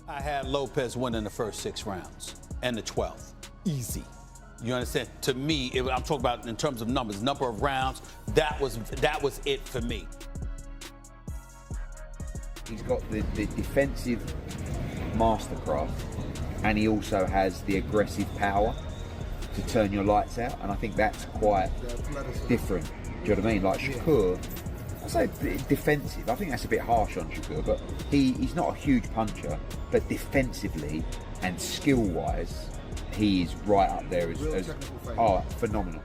I had Lopez winning the first 6 rounds and the 12th. Easy. You understand? To me, I'm talking about in terms of numbers, number of rounds, that was it for me. He's got the defensive mastercraft, and he also has the aggressive power to turn your lights out, and I think that's quite different. Do you know what I mean? Like Shakur, I say defensive. I think that's a bit harsh on Shakur, but he's not a huge puncher, but defensively and skill-wise, he is right up there as phenomenal.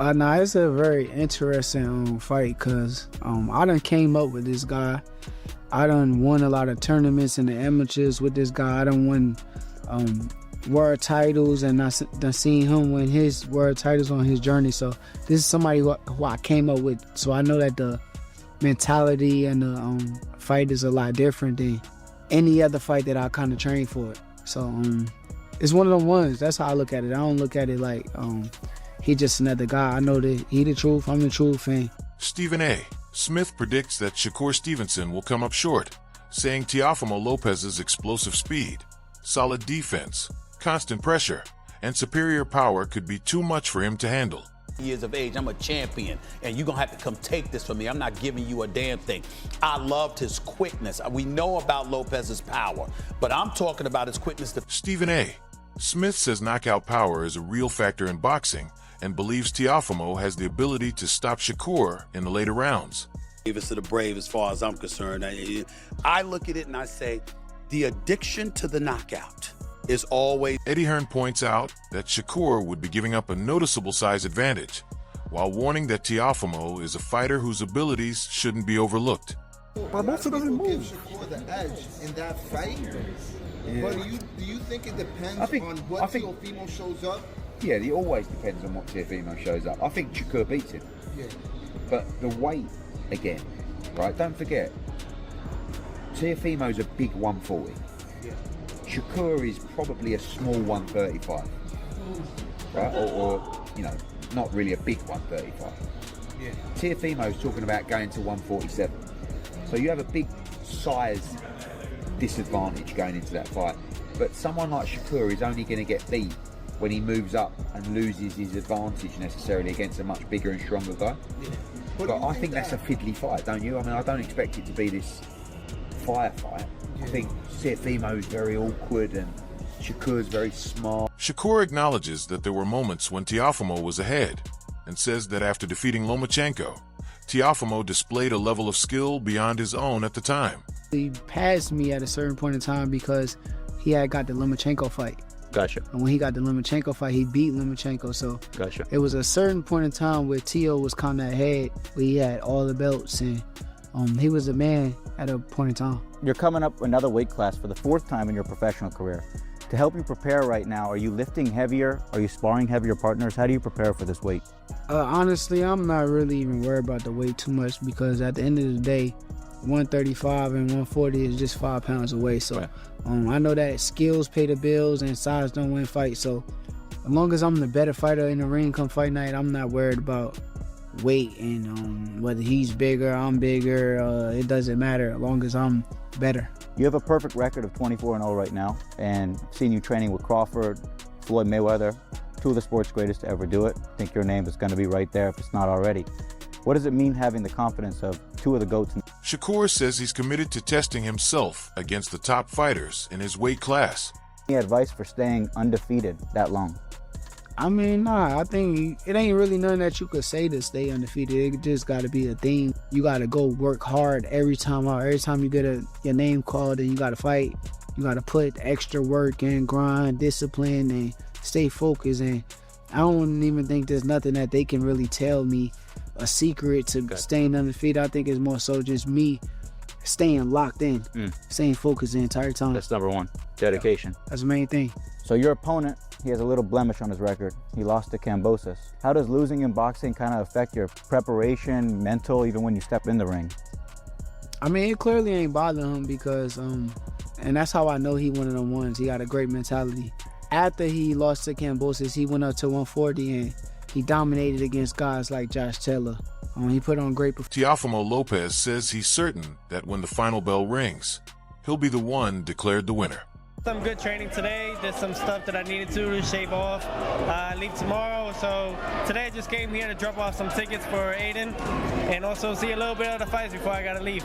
Nah, it's a very interesting fight because I done came up with this guy. I done won a lot of tournaments in the amateurs with this guy. I done won world titles, and I done seen him win his world titles on his journey. So this is somebody who I came up with. So I know that the mentality and the fight is a lot different than any other fight that I kind of trained for. So it's one of them ones. That's how I look at it. I don't look at it like he just another guy. I know that he the truth. I'm the truth. And Stephen A. Smith predicts that Shakur Stevenson will come up short, saying Teofimo Lopez's explosive speed, solid defense, constant pressure, and superior power could be too much for him to handle. Years of age, I'm a champion, and you're gonna have to come take this from me. I'm not giving you a damn thing. I loved his quickness. We know about Lopez's power, but I'm talking about his quickness. Stephen A. Smith says knockout power is a real factor in boxing and believes Teofimo has the ability to stop Shakur in the later rounds. Bravest of the brave as far as I'm concerned. I look at it and I say, the addiction to the knockout is always... Eddie Hearn points out that Shakur would be giving up a noticeable size advantage, while warning that Teofimo is a fighter whose abilities shouldn't be overlooked. Barbosa doesn't move. Shakur the edge in that fight. Yeah. But do you think it depends on what Teofimo shows up? Yeah, it always depends on what Teofimo shows up. I think Shakur beats him. Yeah. But the weight, again, right? Don't forget, Teofimo's a big 140. Yeah. Shakur is probably a small 135. Right? Or you know, not really a big 135. Yeah. Teofimo's talking about going to 147. So you have a big size disadvantage going into that fight. But someone like Shakur is only going to get beat when he moves up and loses his advantage necessarily against a much bigger and stronger guy. Yeah. But I think that's a fiddly fight, don't you? I mean, I don't expect it to be this firefight. Yeah. I think Teofimo's very awkward and Shakur's very smart. Shakur acknowledges that there were moments when Teofimo was ahead and says that after defeating Lomachenko, Teofimo displayed a level of skill beyond his own at the time. He passed me at a certain point in time because he had got the Lomachenko fight. Gotcha. And when he got the Lomachenko fight, he beat Lomachenko. So gotcha. It was a certain point in time where Teo was kind of ahead, where he had all the belts, and he was a man at a point in time. You're coming up another weight class for the 4th time in your professional career. To help you prepare right now, are you lifting heavier? Are you sparring heavier partners? How do you prepare for this weight? Honestly, I'm not really even worried about the weight too much because at the end of the day, 135 and 140 is just 5 pounds away. So right. I know that skills pay the bills and size don't win fights. So as long as I'm the better fighter in the ring come fight night, I'm not worried about weight and whether he's bigger, I'm bigger. It doesn't matter as long as I'm better. You have a perfect record of 24-0 right now, and seeing you training with Crawford, Floyd Mayweather, 2 of the sport's greatest to ever do it. I think your name is going to be right there if it's not already. What does it mean having the confidence of 2 of the GOATs? Shakur says he's committed to testing himself against the top fighters in his weight class. Any advice for staying undefeated that long? I mean, nah, I think it ain't really nothing that you could say to stay undefeated. It just got to be a thing. You got to go work hard every time out. Every time you get your name called and you got to fight, you got to put extra work and grind, discipline, and stay focused. And I don't even think there's nothing that they can really tell me a secret to staying undefeated. I think it's more so just me staying locked in, staying focused the entire time. That's number 1, dedication. Yeah, that's the main thing. So your opponent, he has a little blemish on his record. He lost to Kambosos. How does losing in boxing kind of affect your preparation, mental, even when you step in the ring? I mean, it clearly ain't bothering him because, and that's how I know he one of them ones. He got a great mentality. After he lost to Kambosos, he went up to 140 and he dominated against guys like Josh Taylor. He put on great performance. Teofimo Lopez says he's certain that when the final bell rings, he'll be the one declared the winner. Some good training today. Did some stuff that I needed to shave off. I leave tomorrow, so today I just came here to drop off some tickets for Aiden and also see a little bit of the fights before I gotta leave.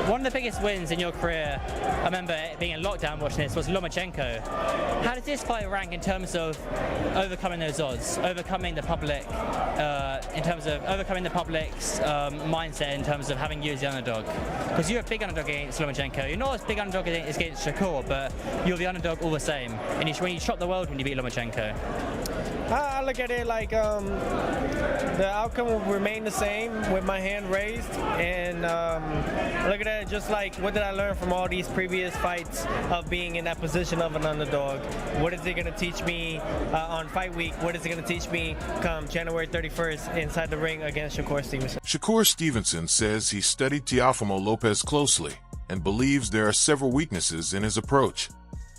One of the biggest wins in your career, I remember being in lockdown watching this, was Lomachenko. How does this fight rank in terms of overcoming those odds, overcoming the public, in terms of overcoming the public's mindset in terms of having you as the underdog? Because you're a big underdog against Lomachenko. You're not as big underdog against Shakur, but you're the underdog all the same. And when you shock the world when you beat Lomachenko. I look at it like the outcome will remain the same with my hand raised, and I look at it just like, what did I learn from all these previous fights of being in that position of an underdog? What is it going to teach me on fight week? What is it going to teach me come January 31st inside the ring against Shakur Stevenson? Shakur Stevenson says he studied Teofimo Lopez closely and believes there are several weaknesses in his approach.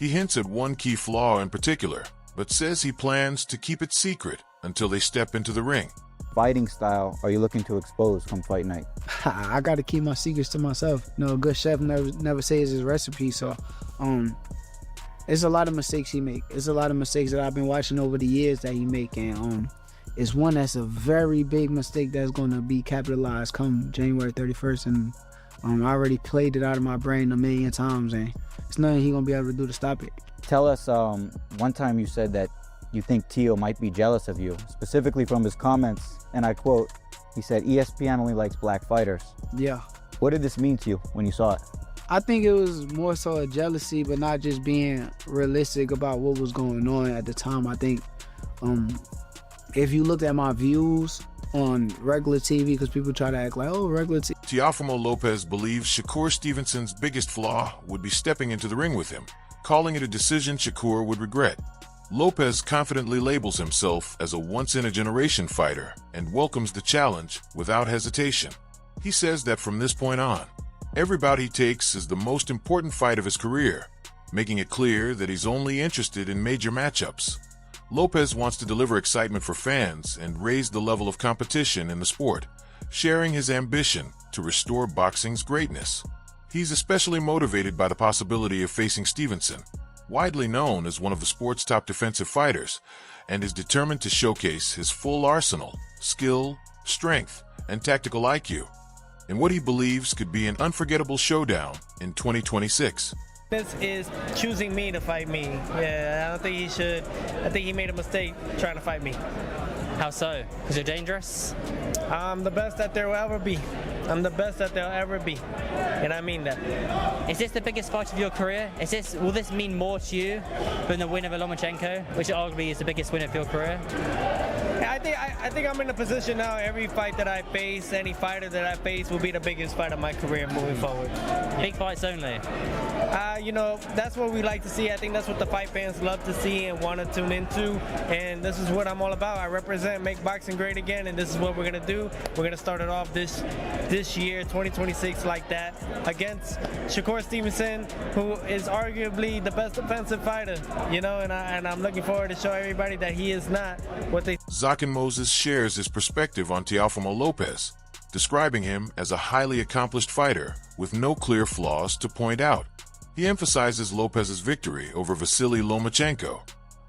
He hints at one key flaw in particular, but says he plans to keep it secret until they step into the ring. Fighting style are you looking to expose come fight night? I got to keep my secrets to myself. A good chef never says his recipe, so it's a lot of mistakes he make. It's a lot of mistakes that I've been watching over the years that he make, and it's one that's a very big mistake that's going to be capitalized come January 31st, and I already played it out of my brain a million times, and it's nothing he's going to be able to do to stop it. Tell us, one time you said that you think Teo might be jealous of you, specifically from his comments, and I quote, he said, ESPN only likes black fighters. Yeah. What did this mean to you when you saw it? I think it was more so a jealousy, but not just being realistic about what was going on at the time. I think if you looked at my views on regular TV, because people try to act like, oh, regular TV. Teofimo Lopez believes Shakur Stevenson's biggest flaw would be stepping into the ring with him, calling it a decision Shakur would regret. Lopez confidently labels himself as a once-in-a-generation fighter and welcomes the challenge without hesitation. He says that from this point on, every bout he takes is the most important fight of his career, making it clear that he's only interested in major matchups. Lopez wants to deliver excitement for fans and raise the level of competition in the sport, sharing his ambition to restore boxing's greatness. He's especially motivated by the possibility of facing Stevenson, widely known as one of the sport's top defensive fighters, and is determined to showcase his full arsenal, skill, strength, and tactical IQ in what he believes could be an unforgettable showdown in 2026. This is choosing me to fight me. Yeah, I don't think he should. I think he made a mistake trying to fight me. How so? Because you're dangerous? I'm the best that there will ever be. I'm the best that there'll ever be. And I mean that. Is this the biggest fight of your career? Will this mean more to you than the win of Lomachenko, which arguably is the biggest win of your career? I think I'm in a position now, every fight that I face, any fighter that I face will be the biggest fight of my career moving forward. Big fights only? That's what we like to see. I think that's what the fight fans love to see and want to tune into. And this is what I'm all about. I represent Make Boxing Great Again, and this is what we're going to do. We're going to start it off this year, 2026, like that, against Shakur Stevenson, who is arguably the best defensive fighter, and I'm looking forward to show everybody that he is not what they... Zakin Moses shares his perspective on Teofimo Lopez, describing him as a highly accomplished fighter with no clear flaws to point out. He emphasizes Lopez's victory over Vasily Lomachenko,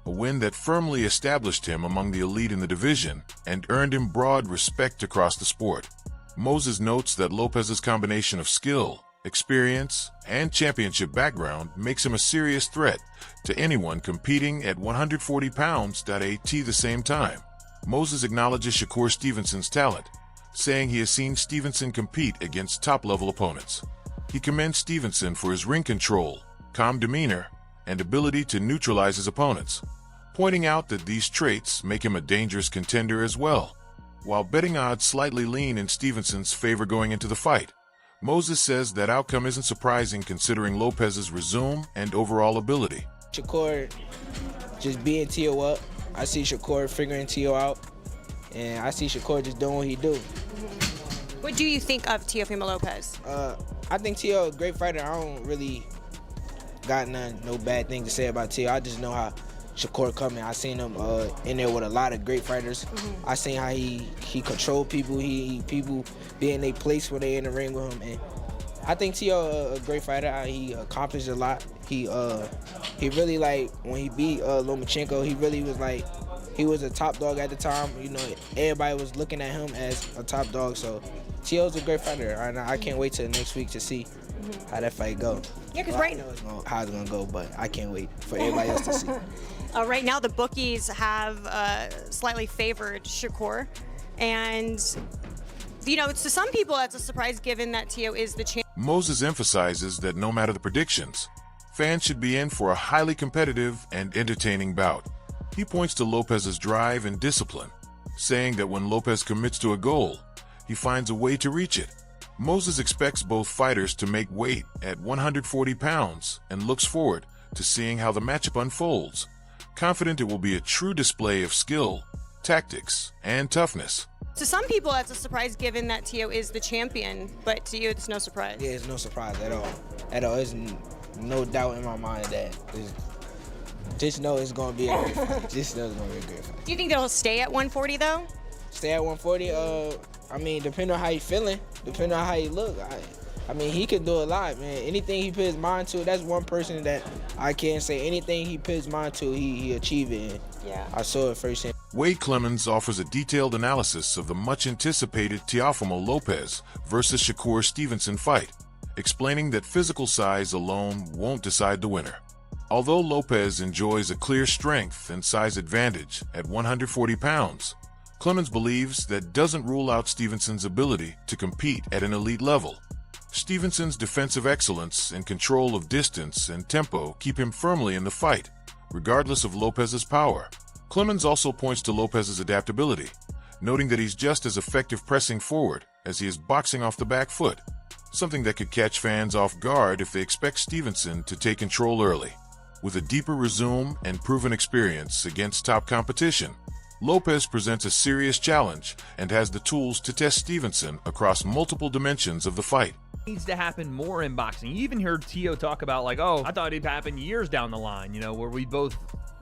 a win that firmly established him among the elite in the division and earned him broad respect across the sport. Moses notes that Lopez's combination of skill, experience, and championship background makes him a serious threat to anyone competing at 140 pounds at the same time. Moses acknowledges Shakur Stevenson's talent, saying he has seen Stevenson compete against top-level opponents. He commends Stevenson for his ring control, calm demeanor, and ability to neutralize his opponents, pointing out that these traits make him a dangerous contender as well. While betting odds slightly lean in Stevenson's favor going into the fight, Moses says that outcome isn't surprising considering Lopez's resume and overall ability. Shakur just being Teo up. I see Shakur figuring Teo out, and I see Shakur just doing what he do. What do you think of Teofimo Lopez? I think Teo is a great fighter. I don't really got no bad thing to say about Teo. I just know how Shakur coming. I seen him in there with a lot of great fighters. I seen how he controlled people. People be in their place where they in the ring with him. And I think Tio a great fighter. He accomplished a lot. He really, like, when he beat Lomachenko, he really was like, he was a top dog at the time. You know, everybody was looking at him as a top dog. So Tio's a great fighter, and I can't wait till next week to see how that fight goes. Yeah, because I know how it's gonna go, but I can't wait for everybody else to see. Right now, the bookies have slightly favored Shakur, and you know, to some people that's a surprise given that Tio is the champ. Moses emphasizes that no matter the predictions, fans should be in for a highly competitive and entertaining bout. He points to Lopez's drive and discipline, saying that when Lopez commits to a goal, he finds a way to reach it. Moses expects both fighters to make weight at 140 pounds and looks forward to seeing how the matchup unfolds, confident it will be a true display of skill, tactics, and toughness. To some people, that's a surprise given that Tio is the champion, but to you, it's no surprise. Yeah, it's no surprise at all. At all, there's no doubt in my mind that just know it's gonna be a great fight. Just know it's gonna be a great fight. Do you think that he'll stay at 140 though? Stay at 140. I mean, depending on how he feeling, depending on how he look. I mean, he can do a lot, man. Anything he put his mind to, that's one person that I can't say. Anything he put his mind to, he achieve it. And yeah, I saw it firsthand. Wade Clemens offers a detailed analysis of the much-anticipated Teofimo Lopez versus Shakur Stevenson fight, explaining that physical size alone won't decide the winner. Although Lopez enjoys a clear strength and size advantage at 140 pounds, Clemens believes that doesn't rule out Stevenson's ability to compete at an elite level. Stevenson's defensive excellence and control of distance and tempo keep him firmly in the fight, regardless of Lopez's power. Clemens also points to Lopez's adaptability, noting that he's just as effective pressing forward as he is boxing off the back foot, something that could catch fans off guard if they expect Stevenson to take control early. With a deeper resume and proven experience against top competition, Lopez presents a serious challenge and has the tools to test Stevenson across multiple dimensions of the fight. Needs to happen more in boxing. You even heard Tio talk about, like, oh, I thought it'd happen years down the line, you know, where we both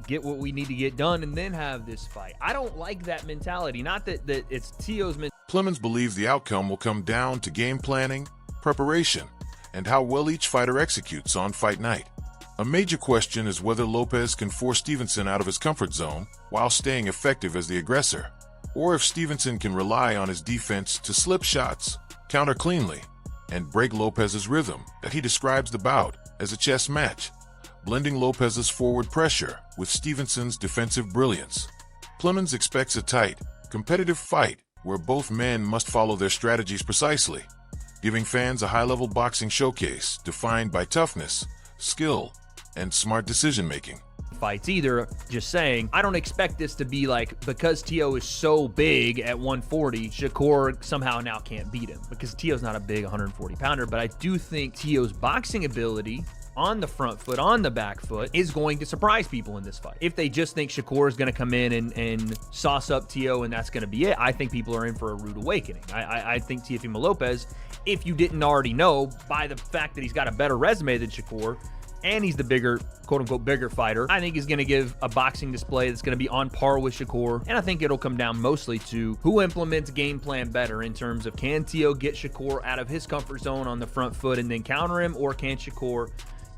get what we need to get done and then have this fight. I don't like that mentality. Not that it's Tio's mentality. Clemens believes the outcome will come down to game planning, preparation, and how well each fighter executes on fight night. A major question is whether Lopez can force Stevenson out of his comfort zone while staying effective as the aggressor, or if Stevenson can rely on his defense to slip shots, counter cleanly, and break Lopez's rhythm. That he describes the bout as a chess match, blending Lopez's forward pressure with Stevenson's defensive brilliance. Clemens expects a tight, competitive fight where both men must follow their strategies precisely, giving fans a high-level boxing showcase defined by toughness, skill, and smart decision-making. Fights either. Just saying, I don't expect this to be like, because Tio is so big at 140, Shakur somehow now can't beat him, because Tio's not a big 140 pounder. But I do think Tio's boxing ability on the front foot, on the back foot, is going to surprise people in this fight. If they just think Shakur is going to come in and sauce up Tio and that's going to be it, I think people are in for a rude awakening. I think Teofimo Lopez, if you didn't already know, by the fact that he's got a better resume than Shakur, and he's the bigger, quote-unquote, bigger fighter, I think he's going to give a boxing display that's going to be on par with Shakur. And I think it'll come down mostly to who implements game plan better in terms of, can Tio get Shakur out of his comfort zone on the front foot and then counter him, or can Shakur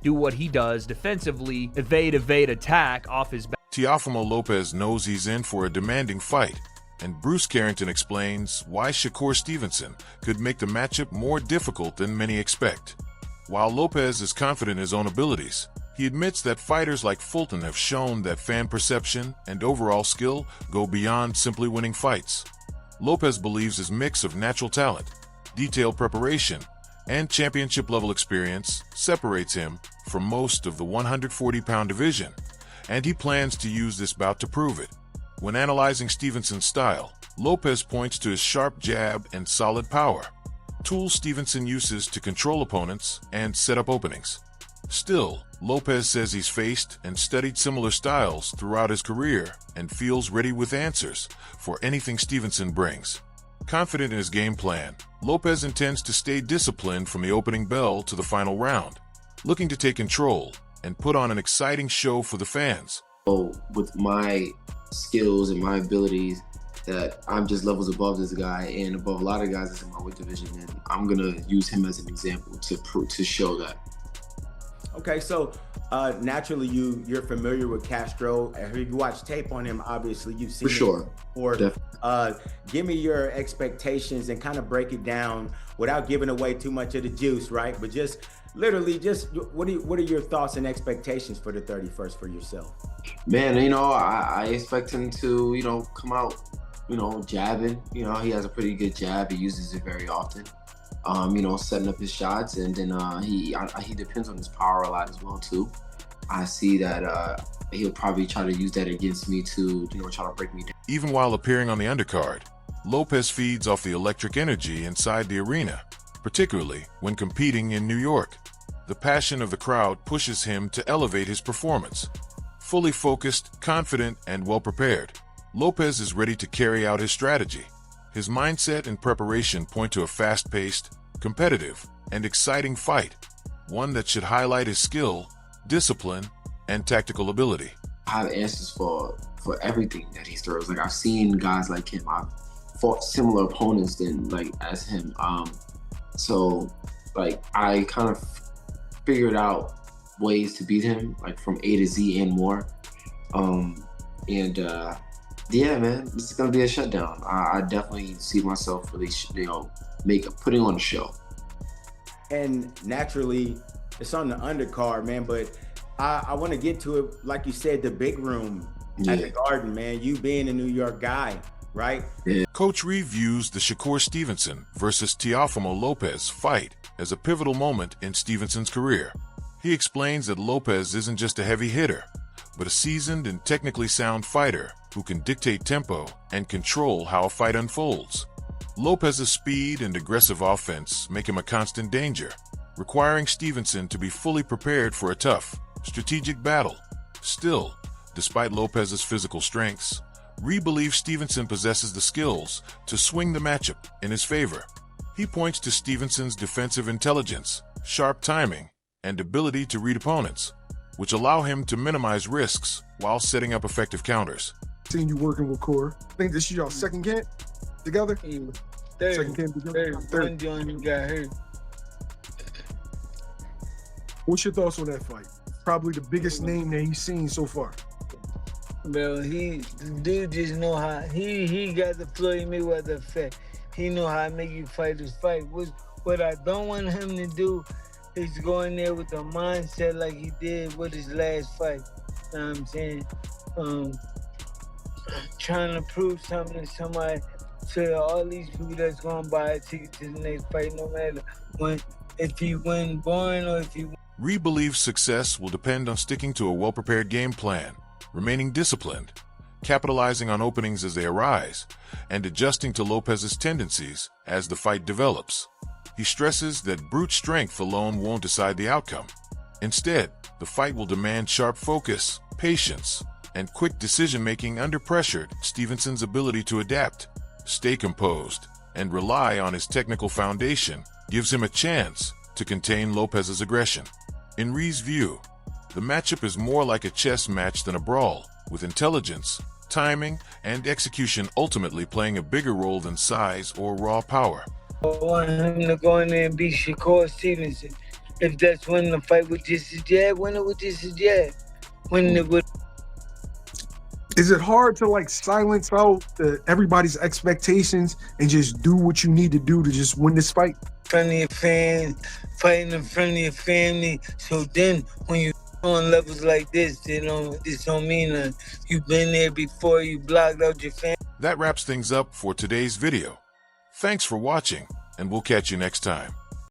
do what he does defensively, evade, attack off his back. Teofimo Lopez knows he's in for a demanding fight, and Bruce Carrington explains why Shakur Stevenson could make the matchup more difficult than many expect. While Lopez is confident in his own abilities, he admits that fighters like Fulton have shown that fan perception and overall skill go beyond simply winning fights. Lopez believes his mix of natural talent, detailed preparation, and championship-level experience separates him from most of the 140-pound division, and he plans to use this bout to prove it. When analyzing Stevenson's style, Lopez points to his sharp jab and solid power, tools Stevenson uses to control opponents and set up openings. Still, Lopez says he's faced and studied similar styles throughout his career and feels ready with answers for anything Stevenson brings. Confident in his game plan, Lopez intends to stay disciplined from the opening bell to the final round, looking to take control and put on an exciting show for the fans. So with my skills and my abilities, that I'm just levels above this guy and above a lot of guys that's in my weight division, and I'm gonna use him as an example to show that. Okay, so naturally you're familiar with Castro. If you watch tape on him, obviously you've seen For sure. Give me your expectations and kind of break it down without giving away too much of the juice, right? But just literally, what are your thoughts and expectations for the 31st for yourself? Man, I expect him to, come out, jabbing. He has a pretty good jab. He uses it very often. Setting up his shots, and then he depends on his power a lot as well too. I see that he'll probably try to use that against me to, try to break me down. Even while appearing on the undercard, Lopez feeds off the electric energy inside the arena, particularly when competing in New York. The passion of the crowd pushes him to elevate his performance. Fully focused, confident, and well-prepared, Lopez is ready to carry out his strategy. His mindset and preparation point to a fast-paced, competitive, and exciting fight, one that should highlight his skill, discipline, and tactical ability. I have answers for everything that he throws. Like, I've seen guys like him. I've fought similar opponents as him. So I kind of figured out ways to beat him, from A to Z and more. Yeah, man, this is gonna be a shutdown. I definitely see myself really, putting on a show. And naturally, it's on the undercard, man. But I want to get to it, like you said, the big room at the Garden, man. You being a New York guy, right? Yeah. Coach Reeve views the Shakur Stevenson versus Teofimo Lopez fight as a pivotal moment in Stevenson's career. He explains that Lopez isn't just a heavy hitter, but a seasoned and technically sound fighter who can dictate tempo and control how a fight unfolds. Lopez's speed and aggressive offense make him a constant danger, requiring Stevenson to be fully prepared for a tough, strategic battle. Still, despite Lopez's physical strengths, Reeve believes Stevenson possesses the skills to swing the matchup in his favor. He points to Stevenson's defensive intelligence, sharp timing, and ability to read opponents, which allow him to minimize risks while setting up effective counters. Seeing you working with Core, I think this is your second camp together? Third. Second camp together? Third. One John got hurt. What's your thoughts on that fight? Probably the biggest name that he's seen so far. Bro, the dude just know how, he got the Floyd Mayweather effect. He know how to make you fight his fight. What I don't want him to do is go in there with a mindset like he did with his last fight. You know what I'm saying? Trying to prove something to somebody, to all these people that's going to buy a ticket to the next fight, no matter if he win boring or if he win. Reeve believes success will depend on sticking to a well-prepared game plan, remaining disciplined, capitalizing on openings as they arise, and adjusting to Lopez's tendencies as the fight develops. He stresses that brute strength alone won't decide the outcome. Instead, the fight will demand sharp focus, patience, and quick decision-making under pressure. Stevenson's ability to adapt, stay composed, and rely on his technical foundation gives him a chance to contain Lopez's aggression. In Reeve's view, the matchup is more like a chess match than a brawl, with intelligence, timing, and execution ultimately playing a bigger role than size or raw power. I want him to go in there and beat Shakur Stevenson. If that's winning the fight with just his jab, win it with just his jab. Winning it with... Is it hard to silence out everybody's expectations and just do what you need to do to just win this fight? In front of your fans, fighting in front of your family. So then when you on levels like this, this don't mean nothing. You've been there before, you blocked out your family. That wraps things up for today's video. Thanks for watching, and we'll catch you next time.